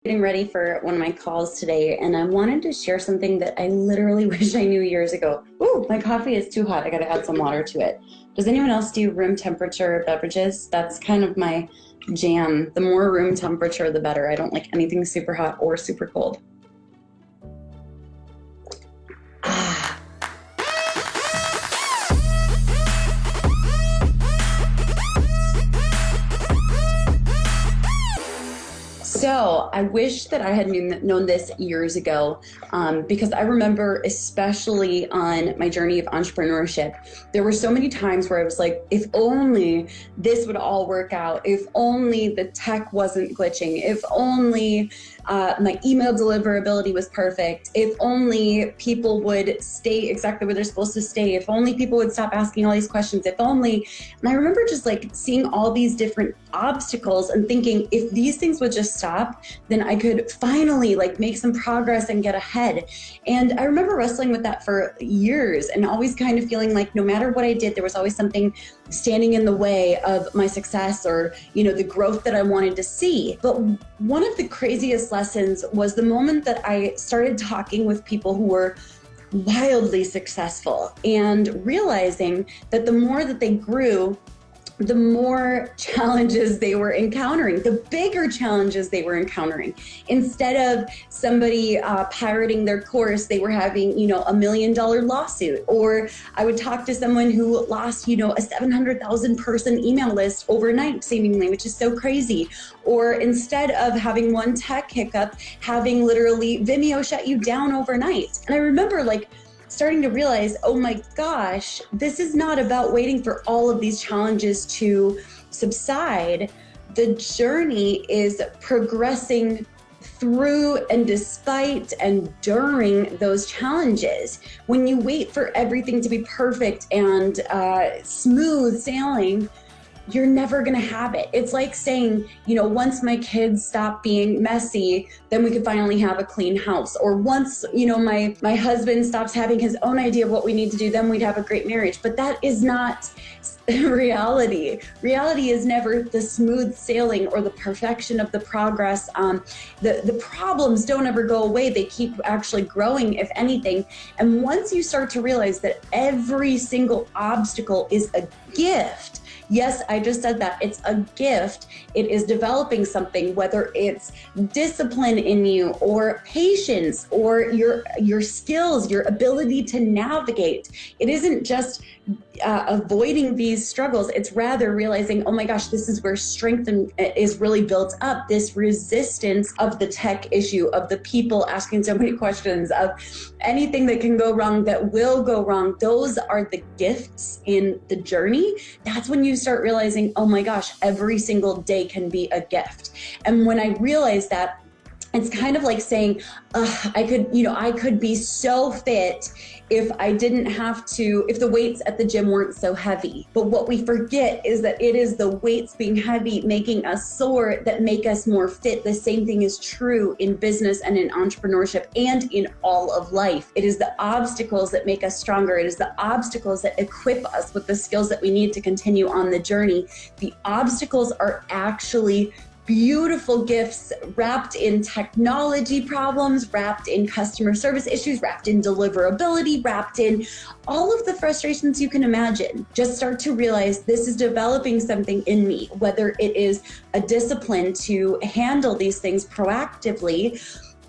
Getting ready for one of my calls today, and I wanted to share something that I literally wish I knew years ago. Ooh, my coffee is too hot. I gotta add some water to it. Does anyone else do room temperature beverages? That's kind of my jam. The more room temperature, the better. I don't like anything super hot or super cold. So I wish that I had known this years ago, because I remember, especially on my journey of entrepreneurship, there were so many times where I was like, if only this would all work out, if only the tech wasn't glitching, if only my email deliverability was perfect, if only people would stay exactly where they're supposed to stay, if only people would stop asking all these questions, if only. And I remember just like seeing all these different obstacles and thinking, if these things would just stop, then I could finally like make some progress and get ahead. And I remember wrestling with that for years and always kind of feeling like no matter what I did, there was always something standing in the way of my success or, the growth that I wanted to see. But one of the craziest lessons was the moment that I started talking with people who were wildly successful and realizing that the more that they grew, the more challenges they were encountering, the bigger challenges they were encountering. Instead of somebody pirating their course, they were having, $1 million lawsuit. Or I would talk to someone who lost, a 700,000 person email list overnight, seemingly, which is so crazy. Or instead of having one tech hiccup, having literally Vimeo shut you down overnight. And I remember starting to realize, oh my gosh, this is not about waiting for all of these challenges to subside. The journey is progressing through and despite and during those challenges. When you wait for everything to be perfect and smooth sailing, you're never gonna have it. It's like saying, once my kids stop being messy, then we could finally have a clean house. Or once, my husband stops having his own idea of what we need to do, then we'd have a great marriage. But that is not reality. Reality is never the smooth sailing or the perfection of the progress. The problems don't ever go away. They keep actually growing, if anything. And once you start to realize that every single obstacle is a gift, yes, I just said that. It's a gift. It is developing something, whether it's discipline in you or patience or your skills, your ability to navigate. It isn't just avoiding these struggles. It's rather realizing, oh my gosh, this is where strength is really built up. This resistance of the tech issue, of the people asking so many questions, of anything that can go wrong, that will go wrong. Those are the gifts in the journey. That's when you start realizing, oh my gosh, every single day can be a gift. And when I realized that, it's kind of like saying, I could be so fit if I didn't have to, if the weights at the gym weren't so heavy. But what we forget is that it is the weights being heavy, making us sore, that make us more fit. The same thing is true in business and in entrepreneurship and in all of life. It is the obstacles that make us stronger. It is the obstacles that equip us with the skills that we need to continue on the journey. The obstacles are actually beautiful gifts wrapped in technology problems, wrapped in customer service issues, wrapped in deliverability, wrapped in all of the frustrations you can imagine. Just start to realize this is developing something in me, whether it is a discipline to handle these things proactively,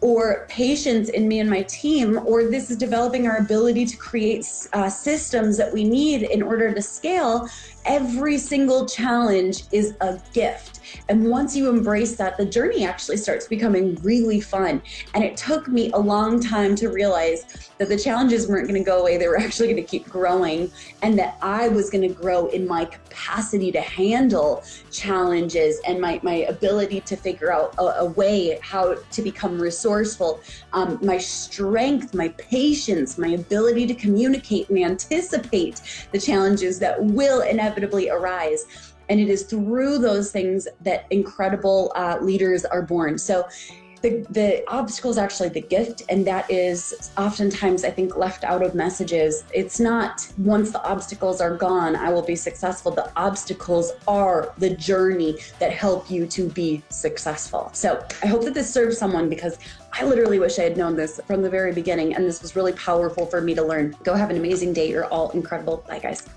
or patience in me and my team, or this is developing our ability to create systems that we need in order to scale. Every single challenge is a gift. And once you embrace that, the journey actually starts becoming really fun. And it took me a long time to realize that the challenges weren't going to go away. They were actually going to keep growing, and that I was going to grow in my capacity to handle challenges and my ability to figure out a way how to become resourceful, my strength, my patience, my ability to communicate and anticipate the challenges that will inevitably arise. And it is through those things that incredible leaders are born. So the obstacle is actually the gift, and that is oftentimes, I think, left out of messages. It's not once the obstacles are gone, I will be successful. The obstacles are the journey that help you to be successful. So I hope that this serves someone, because I literally wish I had known this from the very beginning, and this was really powerful for me to learn. Go have an amazing day. You're all incredible. Bye, guys.